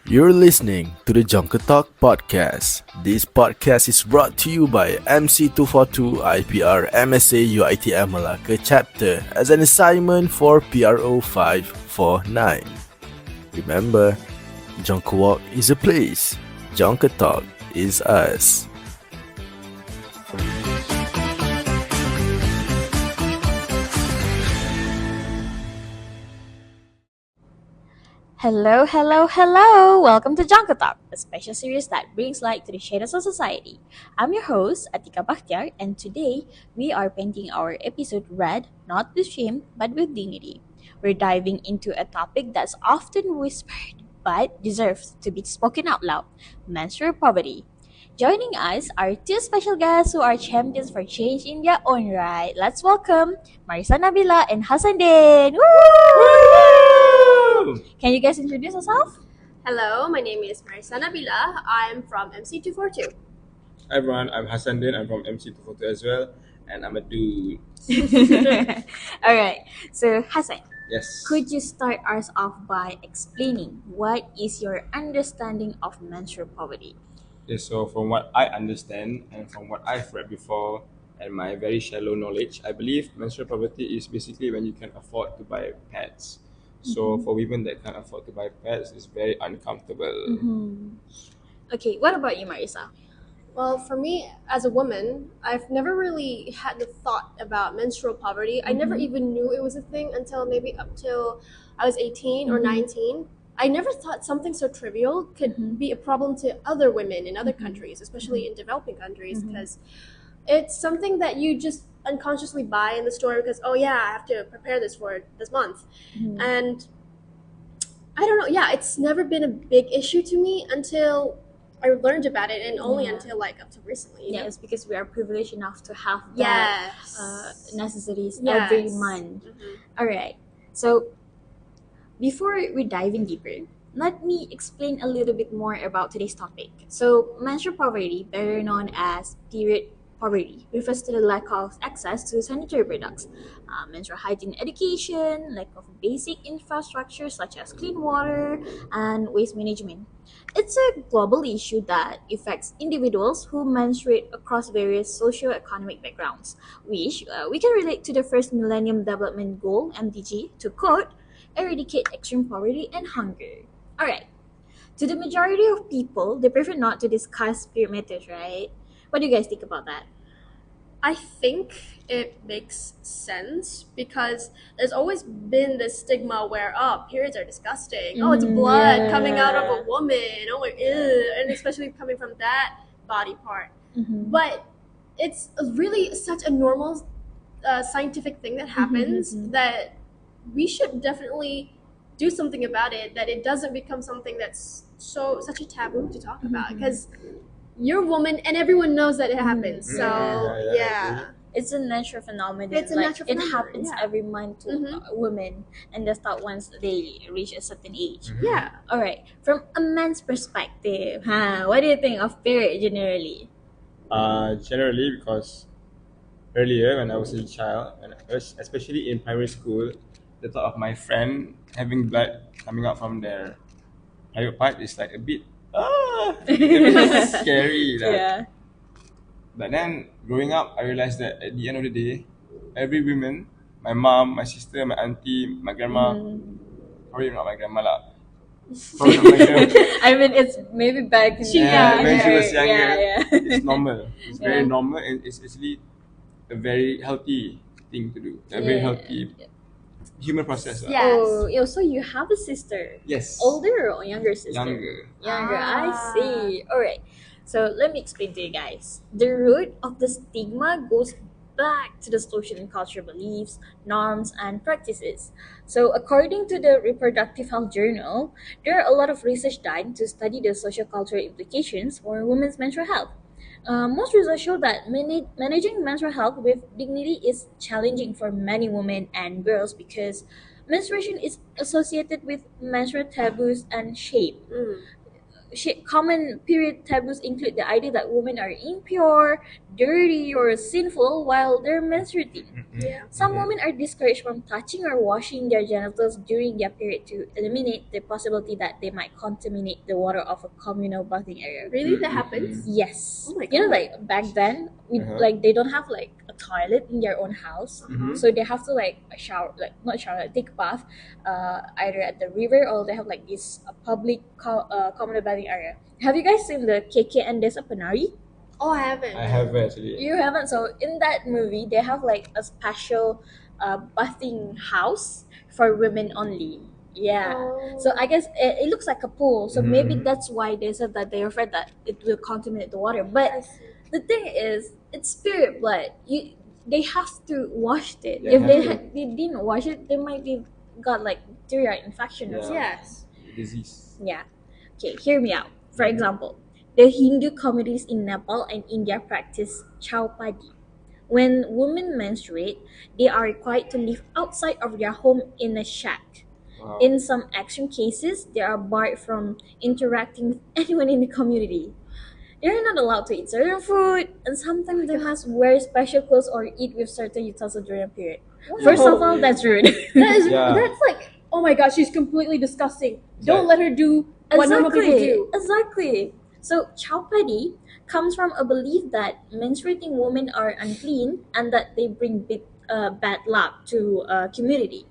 You're listening to the Junker Talk podcast. This podcast is brought to you by MC242 IPR MSA UITM Malacca chapter as an assignment for PRO549. Remember, Junker Walk is a place, Junker Talk is us. Hello, hello, hello! Welcome to Jonker Talk, a special series that brings light to the shadows of society. I'm your host, Atika Bakhtiar, and today we are painting our episode red, not with shame, but with dignity. We're diving into a topic that's often whispered, but deserves to be spoken out loud: menstrual poverty. Joining us are two special guests who are champions for change in their own right. Let's welcome Marisa Nabila and Hassan Din. Woo! Can you guys introduce yourself? Hello, my name is Marisa Nabila. I'm from MC242. Hi everyone, I'm Hassan Din. I'm from MC242 as well, and I'm a dude. Alright, so Hassan, Yes. could you start us off by explaining what is your understanding of menstrual poverty? Yes, so from what I understand and from what I've read before and my very shallow knowledge, I believe menstrual poverty is basically when you can afford to buy pads. So for women that can't afford to buy pads, it's very uncomfortable. Okay, what about you, Marisa? Well, for me, as a woman, I've never really had the thought about menstrual poverty. I never even knew it was a thing until maybe up till I was 18 or 19. I never thought something so trivial could be a problem to other women in other countries, especially in developing countries, because it's something that you just unconsciously buy in the store because, oh yeah, I have to prepare this for this month. And I don't know, yeah, it's never been a big issue to me until I learned about it, and only until like up to recently. You know? Yes, because we are privileged enough to have that Yes. necessities Yes. every month. Alright, so before we dive in deeper, let me explain a little bit more about today's topic. So, menstrual poverty, better known as period poverty, refers to the lack of access to sanitary products, menstrual hygiene education, lack of basic infrastructure such as clean water, and waste management. It's a global issue that affects individuals who menstruate across various socio-economic backgrounds, which we can relate to the first Millennium Development Goal (MDG) to quote, eradicate extreme poverty and hunger. Alright, to the majority of people, they prefer not to discuss period matters, right? What do you guys think about that? I think it makes sense because there's always been this stigma where, oh, periods are disgusting. Oh, it's blood coming out of a woman. Oh, ew. And especially coming from that body part. But it's really such a normal scientific thing that happens that we should definitely do something about it, that it doesn't become something that's such a taboo to talk about, because you're a woman and everyone knows that it happens. So yeah. It's a natural phenomenon. It's a natural It phenomenon, happens yeah. every month to women, and they start once they reach a certain age. Yeah. All right. From a man's perspective, what do you think of period generally? Generally, because earlier when I was a child, and especially in primary school, the thought of my friend having blood coming out from their private part is like a bit scary. Like. Yeah. But then growing up, I realized that at the end of the day, every woman, my mom, my sister, my auntie, my grandma, probably not my grandma lah. Probably not my grandma. I mean, it's maybe back in When she was younger, Yeah. it's normal. It's very Yeah. normal, and it's actually a very healthy thing to do. A very healthy human process. Lah. Yeah. Oh, so you have a sister? Yes. Older or younger sister? Younger. Younger, I Ah. see. Alright. So let me explain to you guys. The root of the stigma goes back to the social and cultural beliefs, norms, and practices. So according to the Reproductive Health Journal, there are a lot of research done to study the social cultural implications for women's menstrual health. Most research show that managing menstrual health with dignity is challenging for many women and girls because menstruation is associated with menstrual taboos and shame. common period taboos include the idea that women are impure, dirty, or sinful while they're menstruating. Yeah. Some women are discouraged from touching or washing their genitals during their period to eliminate the possibility that they might contaminate the water of a communal bathing area. Really, that happens? Yes. Oh my You know, God. like back then, we Uh-huh. like they don't have like a toilet in their own house, so they have to like shower, like not shower, like, take a bath, either at the river or they have like this public communal bathing area. Have you guys seen the KKN Desa Penari? Oh, I haven't. I have actually. You haven't. So in that movie, they have like a special bathing house for women only. Yeah. Oh. So I guess it looks like a pool. So maybe Mhm. that's why they said that they're afraid that it will contaminate the water. But I see. the thing is, it's spirit blood. They have to wash it. They If they have to. they didn't wash it, they might be got like bacteria infection or Yeah. something. Yes. Disease. Yeah. Okay, hear me out. For example, the Hindu communities in Nepal and India practice chaupadi. When women menstruate, they are required to live outside of their home in a shack. Wow. In some extreme cases, they are barred from interacting with anyone in the community. They are not allowed to eat certain food, and sometimes they must wear special clothes or eat with certain utensils during a period. First of all, that's rude. That is Yeah. that's like, oh my god, she's completely disgusting. Don't let her do what normal people do. Exactly. So chaupadi comes from a belief that menstruating women are unclean and that they bring bad luck to a community.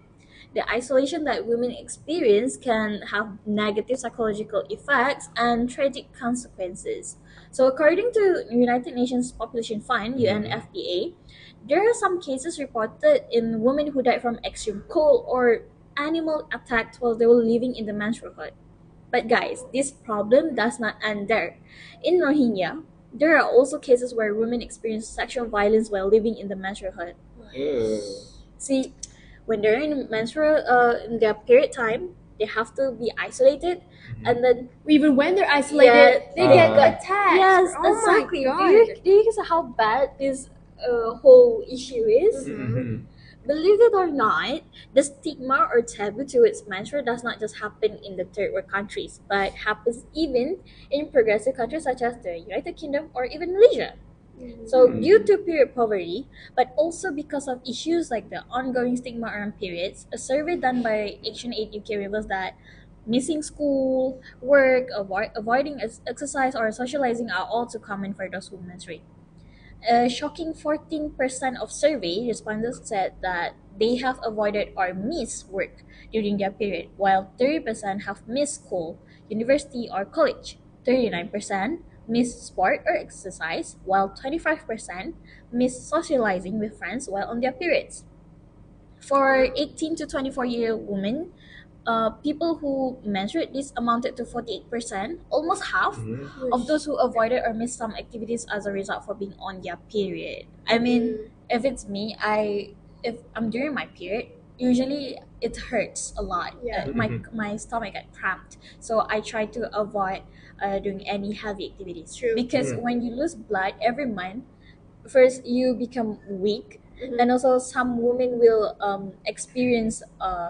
The isolation that women experience can have negative psychological effects and tragic consequences. So, according to United Nations Population Fund (UNFPA), there are some cases reported in women who died from extreme cold or animal attacks while they were living in the menstrual hut. But guys, this problem does not end there. In Rohingya, there are also cases where women experience sexual violence while living in the menstrual hut. Ew. See, when they're in their period time, they have to be isolated, and then Even when they're isolated, Yeah, they uh, get attacked. yes, Oh exactly. my god. Do you guys know how bad this whole issue is? Mhm. Believe it or not, the stigma or taboo towards menstrual does not just happen in the third world countries, but happens even in progressive countries such as the United Kingdom or even Malaysia. So, due to period poverty, but also because of issues like the ongoing stigma around periods, a survey done by Action Aid UK reveals that missing school, work, avoiding exercise, or socializing are all too common for those who menstruate. A shocking 14% of survey respondents said that they have avoided or missed work during their period, while 30% have missed school, university, or college. 39% missed sport or exercise, while 25% missed socializing with friends while on their periods. For 18 to 24-year-old women, people who menstruate, this amounted to 48%, almost half Mhm. of those who avoided or missed some activities as a result for being on their period. I mean, if it's me, if I'm during my period, usually it hurts a lot. Yeah. My stomach get cramped, so I try to avoid doing any heavy activities. True. Because Mm. when you lose blood every month, first you become weak, and also some women will experience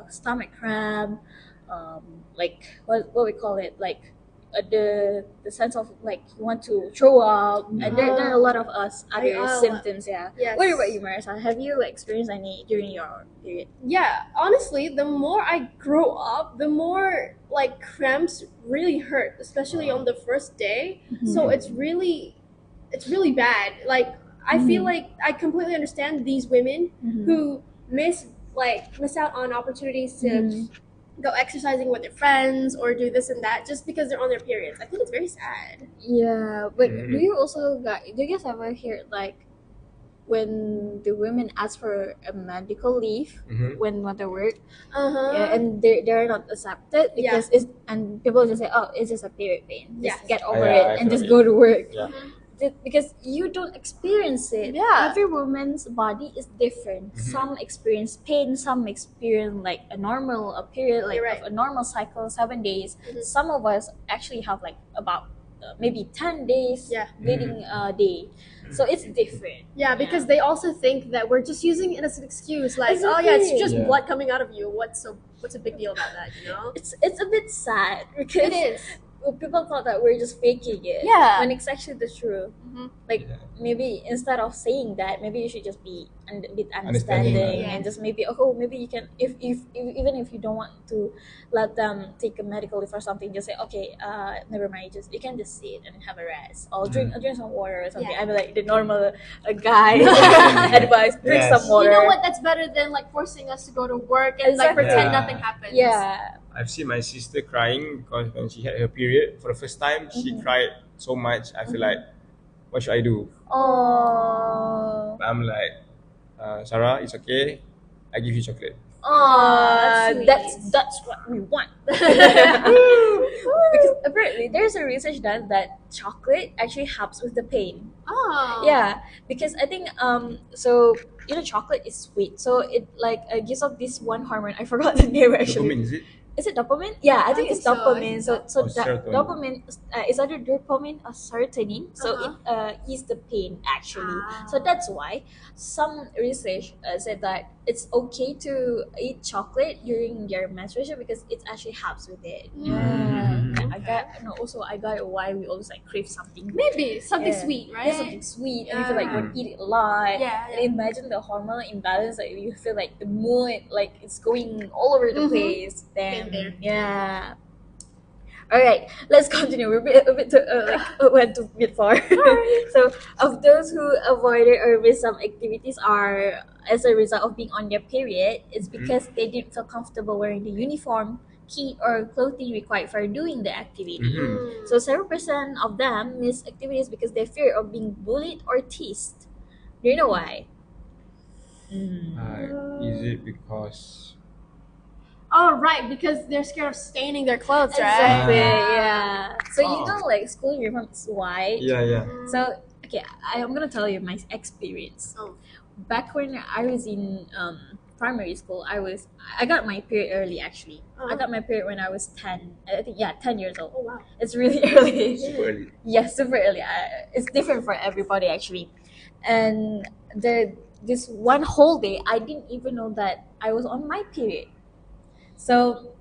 stomach cramp, like what we call it, like the sense of like you want to throw up, and there are a lot of other I- symptoms. Yeah. Yes. What about you, Marissa? Have you experienced any during your period? Yeah, honestly, the more I grow up, the more like cramps really hurt, especially on the first day. So it's really bad. Like I feel like I completely understand these women who miss out on opportunities to go exercising with their friends or do this and that just because they're on their periods. I think it's very sad. Yeah, but Mhm. do you guys ever hear like when the women ask for a medical leave Mhm. when they work, Uh-huh. yeah, and they're not accepted because it's, and people just say, oh, it's just a period pain, just Yes. get over Yeah, it and I just feel go to work. Yeah. Because you don't experience it. Yeah. Every woman's body is different. Some experience pain, some experience like a period, like You're right. of a normal cycle, 7 days. Some of us actually have like about maybe 10 days Yeah. bleeding a day. So it's different. Yeah, because they also think that we're just using it as an excuse, like, oh yeah, it's Exactly. just Yeah. blood coming out of you. What's a big deal about that, you know? It's a bit sad because It is. people thought that we're just faking it. Yeah. When it's actually the truth. Like Yeah. maybe instead of saying that, maybe you should just be a bit Understanding, understanding yeah. and just maybe maybe you can if even if you don't want to let them take a medical leave or something, just say okay, never mind, you can just sit and have a rest or drink some water or something. Yeah. I'm like the normal guy advice, drink Yes. some water. You know what? That's better than like forcing us to go to work and like Exactly. pretend Yeah. nothing happens. Yeah. I've seen my sister crying because when she had her period for the first time, she cried so much. I feel like, what should I do? Oh. I'm like, Sarah, it's okay. I give you chocolate. Oh, that's sweet. that's what we want. Because apparently there's a research done that chocolate actually helps with the pain. Oh. Yeah, because I think so chocolate is sweet, so it like gives off this one hormone. I forgot the name actually. Dopamine, is it? Is it dopamine? Yeah, I think think it's so. dopamine. So Or serotonin. dopamine is either dopamine or serotonin. So Uh-huh. it eases the pain actually. Ah. So that's why some research said that it's okay to eat chocolate during your menstruation because it actually helps with it. I got I got why we always like crave something. Maybe something Yeah. sweet, right? Yeah, something sweet, and you feel like Yeah. you eat it a lot. Yeah, And imagine the hormonal imbalance, like you feel like the mood, like it's going all over the place. Then Been there. yeah. All right, let's continue. We're a bit too, went a bit far. So, of those who avoided or missed some activities are as a result of being on their period, it's because they didn't feel comfortable wearing the uniform, kit, or clothing required for doing the activity. So, several percent of them miss activities because they fear of being bullied or teased. Do you know why? Is it because Oh, right, because they're scared of staining their clothes, Exactly. right? Yeah. So you Oh. know, like school uniform is white. yeah. So okay, I'm gonna tell you my experience. Oh. Back when I was in primary school, I got my period early actually. I got my period when I was 10. I think 10 years old. Oh, wow. It's really early. super early? Yes, super early. It's different for everybody actually. And this one whole day, I didn't even know that I was on my period. So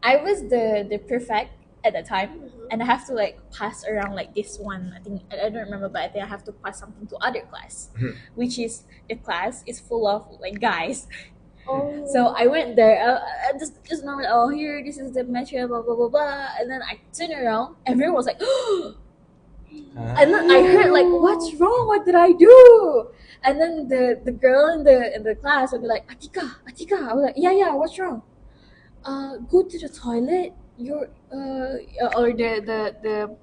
I was the prefect at the time, and I have to like pass around like this one. I think I don't remember, but I think I have to pass something to other class, which is the class is full of like guys. Oh. So I went there. I just normally, oh, here, this is the material, blah blah blah blah. And then I turned around. Everyone was like, and then I heard like, what's wrong? What did I do? And then the girl in the class would be like, Atika. I was like, yeah, what's wrong? Go to the toilet. You're or the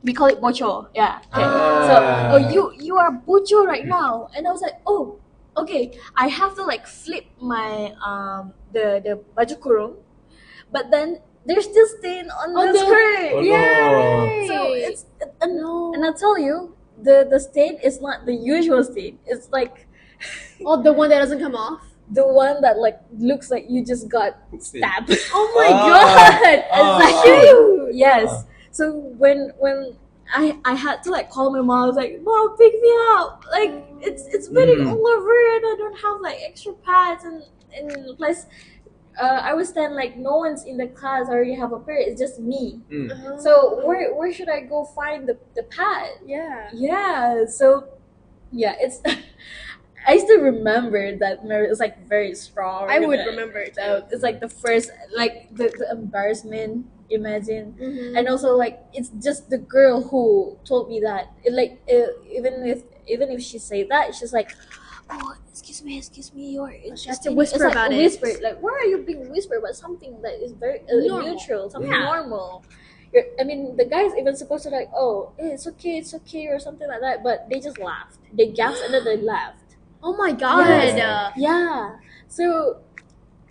we call it bocho. Yeah. Okay. So you are bocho right now, and I was like, oh, okay. I have to like flip my the baju kurung, but then there's still stain on the skirt. Oh, Yeah. no. So it's and I tell you, the stain is not the usual stain. It's like Oh, the one that doesn't come off? the one that like looks like you just got stabbed. Oh my Ah. god! Exactly. Yes. So when I had to like call my mom, I was like, Mom, pick me up. Like it's bleeding all over, and I don't have like extra pads, and plus I was then like no one's in the class. I already have a period. It's just me. So where should I go find the pad? Yeah. Yeah. So yeah, it's. I still remember that memory. It's like very strong. I would And, remember it So too. it's like the first, like the embarrassment. Imagine, Mhm. and also like it's just the girl who told me that. Even if she say that, she's like, "Oh, excuse me, you're." She has to whisper it's like about a it. whisper. Like, why are you being whisper about something that is very Normal. neutral, something Yeah. normal? I mean, the guy's even supposed to like, oh, it's okay, or something like that, but they just laughed. They gasped and then they laughed. Oh my god! Yes. Yeah. So,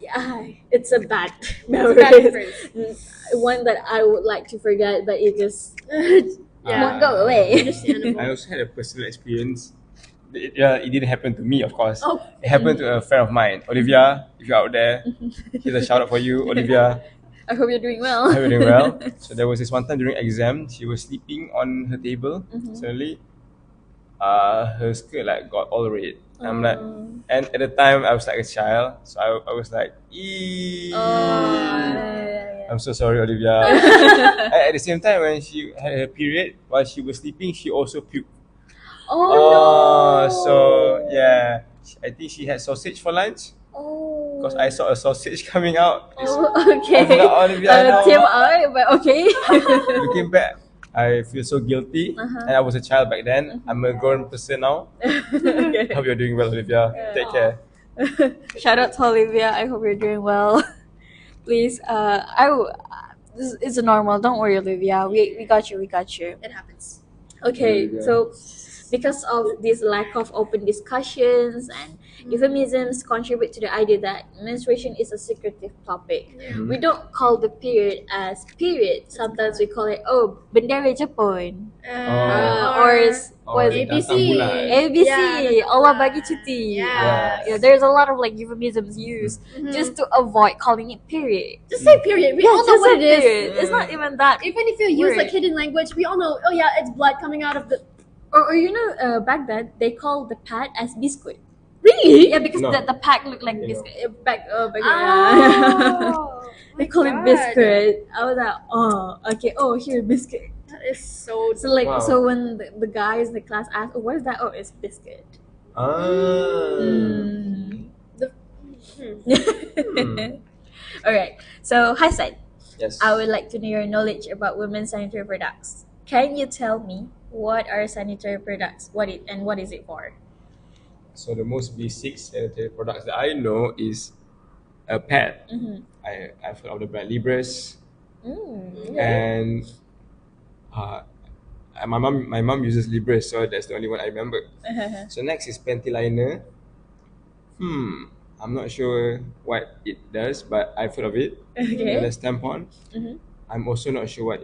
yeah, it's a bad memory. One that I would like to forget, but it just won't go away. Understandable. I also had a personal experience. It didn't happen to me, of course. Oh. It happened to a friend of mine, Olivia. If you're out there, here's a shout out for you, Olivia. I hope you're doing well. I hope you're doing well. So there was this one time during exam, she was sleeping on her table. Suddenly, her skirt like got all red. I'm like, and at the time I was like a child, so I was like, eee. Yeah. I'm so sorry, Olivia. At the same time, when she had her period, while she was sleeping, she also puked. Oh, no. So yeah, I think she had sausage for lunch Oh. because I saw a sausage coming out. Oh, okay. I forgot, Olivia, I know. TMI, but okay. Looking back, I feel so guilty. And I was a child back then. I'm a grown person now. Okay. Hope you're doing well, Olivia. Take care. Shout out to Olivia. I hope you're doing well. Please, it's normal. Don't worry, Olivia. We got you. We got you. It happens. Okay, There you so go. because of this lack of open discussions and euphemisms contribute to the idea that menstruation is a secretive topic. We don't call the period as period. Sometimes we call it bendera Jepun. Or ABC. datang bulan. ABC, Yeah, Allah bagi cuti. Yeah. There's a lot of like euphemisms used just to avoid calling it period. Just say period. We all know Just what a it is. period. It's not even that. Even if you use Word. like hidden language, we all know. Oh yeah, it's blood coming out of the. Or back then they called the pad as biscuit. Really? Yeah, because No. the pack looked like You biscuit. know. Back Oh, they my call it God. biscuit. I was like, oh, okay. Oh, here biscuit. That is so. So like, Wow. so when the guys in the class asked, oh, what is that? Oh, it's biscuit. Mm. All right. So, Hassan, Yes. I would like to know your knowledge about women's sanitary products. Can you tell me what are sanitary products? What is it for? So the most basic sanitary products that I know is a pad. I've heard of the brand Libres, and my mom uses Libres, so that's the only one I remember. So next is panty liner. I'm not sure what it does, but I've heard of it. Okay. And there's tampon. I'm also not sure what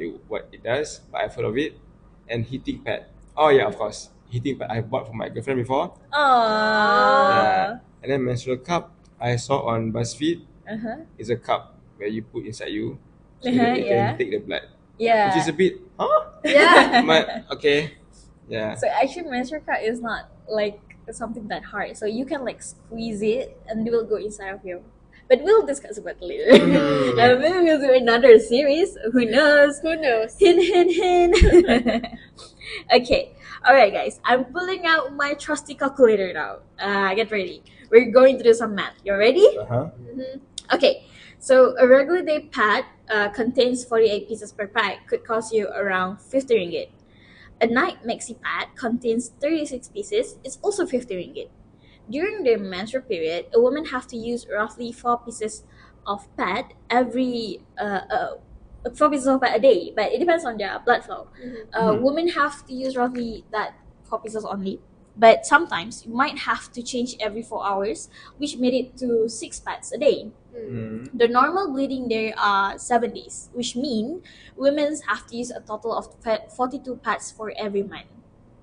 it does, but I've heard of it. And heating pad. Oh yeah, of course. Heating pad I bought for my girlfriend before. Aww. And then menstrual cup I saw on BuzzFeed. It's a cup where you put inside you so that it Yeah. can take the blood. Yeah. Which is a bit Yeah. but okay. Yeah. So actually, menstrual cup is not like something that hard. So you can like squeeze it, and it will go inside of you. But we'll discuss about it later. And maybe we'll do another series. Who knows? Who knows? Hint, hint, hint. Okay. All right, guys. I'm pulling out my trusty calculator now. Get ready. We're going to do some math. You ready? Uh-huh. Okay. So a regular day pad contains 48 pieces per pack. Could cost you around 50 ringgit. A night maxi pad contains 36 pieces. It's also 50 ringgit. During the menstrual period, a woman has to use roughly 4 pieces of pad every 4 pieces of pad a day, but it depends on their blood flow. Women have to use roughly that 4 pieces only, but sometimes you might have to change every 4 hours, which made it to 6 pads a day. The normal bleeding there are 7 days, which mean women have to use a total of 42 pads for every month.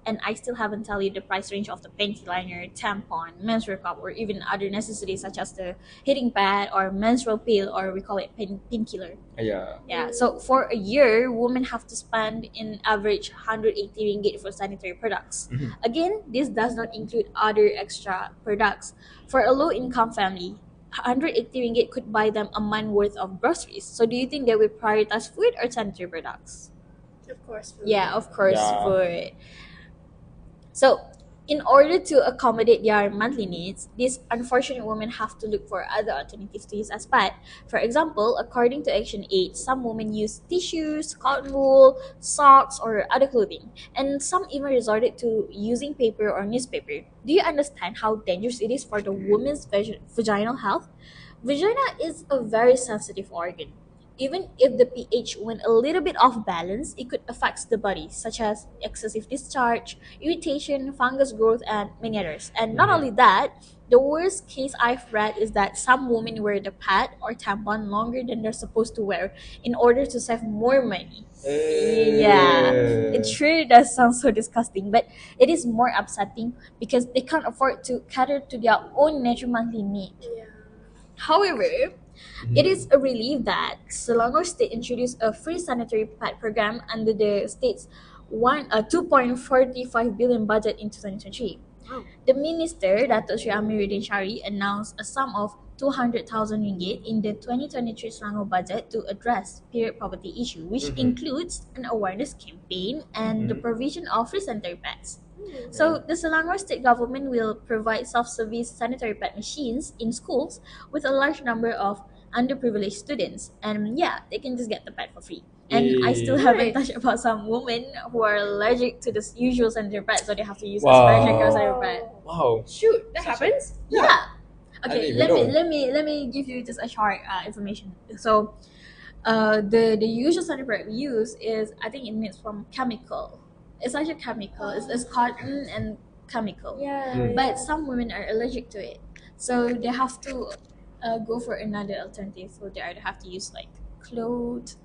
And I still haven't tell you the price range of the panty liner, tampon, menstrual cup, or even other necessities such as the heating pad or menstrual pill, or we call it painkiller. Yeah. Yeah, so for a year, women have to spend in average 180 ringgit for sanitary products. Again, this does not include other extra products. For a low-income family, 180 ringgit could buy them a month worth of groceries. So do you think they will prioritize food or sanitary products? Of course. Food. Yeah, of course, Yeah. food. So, in order to accommodate their monthly needs, these unfortunate women have to look for other alternatives to use as pad. For example, according to Action 8, some women use tissues, cotton wool, socks, or other clothing, and some even resorted to using paper or newspaper. Do you understand how dangerous it is for the woman's vaginal health? Vagina is a very sensitive organ. Even if the pH went a little bit off balance, it could affect the body, such as excessive discharge, irritation, fungus growth, and many others. And not only that, the worst case I've read is that some women wear the pad or tampon longer than they're supposed to wear in order to save more money. Yeah, it sure does sound so disgusting, but it is more upsetting because they can't afford to cater to their own natural monthly need. Yeah. However, it is a relief that Selangor State introduced a free sanitary pad program under the state's 2.45 billion budget in 2023. Wow. The minister, Datuk Sri Amiruddin Shari, announced a sum of 200,000 ringgit in the 2023 Selangor budget to address period poverty issue, which includes an awareness campaign and the provision of free sanitary pads. So the Selangor state government will provide self-service sanitary pad machines in schools with a large number of underprivileged students, and yeah, they can just get the pad for free. And I still haven't Nice. touched about some women who are allergic to the usual sanitary pad, so they have to use a Wow. special sanitary pad. Wow. Shoot, that happens. Yeah. I Okay, didn't even let me give you just a short information. So, the usual sanitary pad we use is, I think it means from chemical. It's actually chemical. It's cotton and chemical. Yeah. But some women are allergic to it, so they have to go for another alternative. So they either have to use like clothes.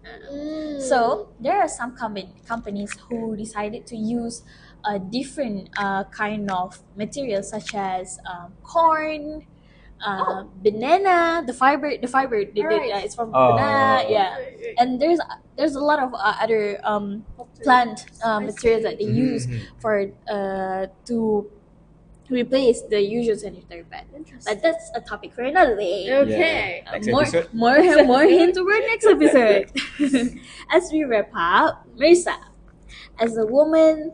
So there are some companies who decided to use a different kind of material, such as corn, banana, the fiber Alright. it's from Oh. banana, yeah. And there's a lot of other plant materials that they use for to replace the usual sanitary pad. But that's a topic for another day. Okay. Next more episode. more hints for next episode. As we wrap up, Marisa, as a woman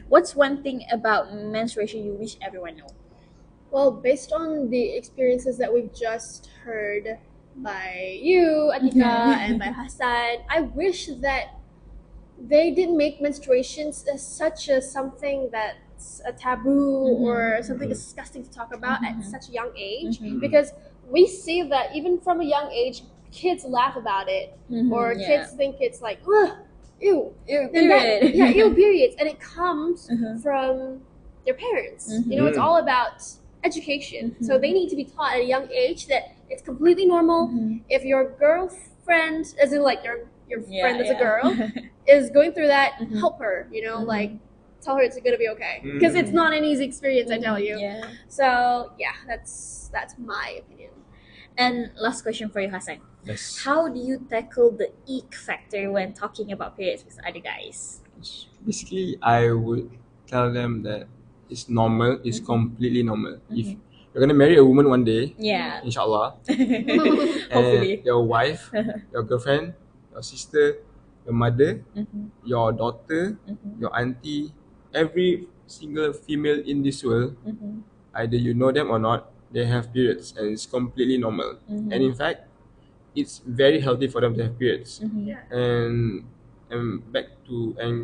what's one thing about menstruation you wish everyone know? Well, based on the experiences that we've just heard by you, Atika, and by Hassan, I wish that they didn't make menstruations as such as something that's a taboo or something disgusting to talk about at such a young age. Because we see that even from a young age, kids laugh about it, or kids think it's like, ugh, ew. And Period. ew, periods. And it comes from their parents. You know, it's all about education. So they need to be taught at a young age that it's completely normal. If your girlfriend, as in like your friend that's a girl, is going through that, help her, you know, like tell her it's gonna be okay. Because it's not an easy experience, I tell you. Yeah. So yeah, that's my opinion. And last question for you, Hassan. Yes. How do you tackle the ick factor when talking about periods with other guys? Basically, I would tell them that it's normal. It's completely normal. If you're gonna marry a woman one day, Yeah. inshallah, Hopefully. and your wife, your girlfriend, your sister, your mother, your daughter, your auntie, every single female in this world, either you know them or not, they have periods, and it's completely normal. And in fact, it's very healthy for them to have periods. And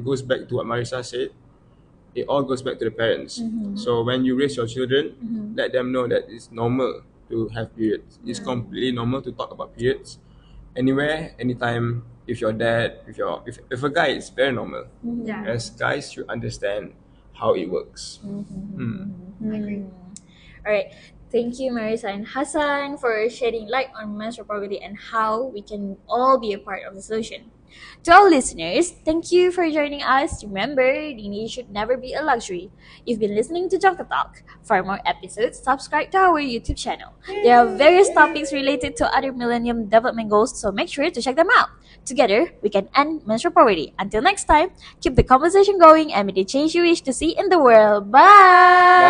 goes back to what Marisa said. It all goes back to the parents. So when you raise your children, let them know that it's normal to have periods. It's completely normal to talk about periods anywhere, anytime. If your dad, if a guy, it's very normal. Yeah. As guys should understand how it works. I agree. All right. Thank you, Marisa and Hassan, for shedding light on menstrual poverty and how we can all be a part of the solution. To all listeners, thank you for joining us. Remember, dignity should never be a luxury. You've been listening to Jonker Talk. For more episodes, subscribe to our YouTube channel. There are various topics related to other Millennium Development Goals, so make sure to check them out. Together, we can end menstrual poverty. Until next time, keep the conversation going and be the change you wish to see in the world. Bye!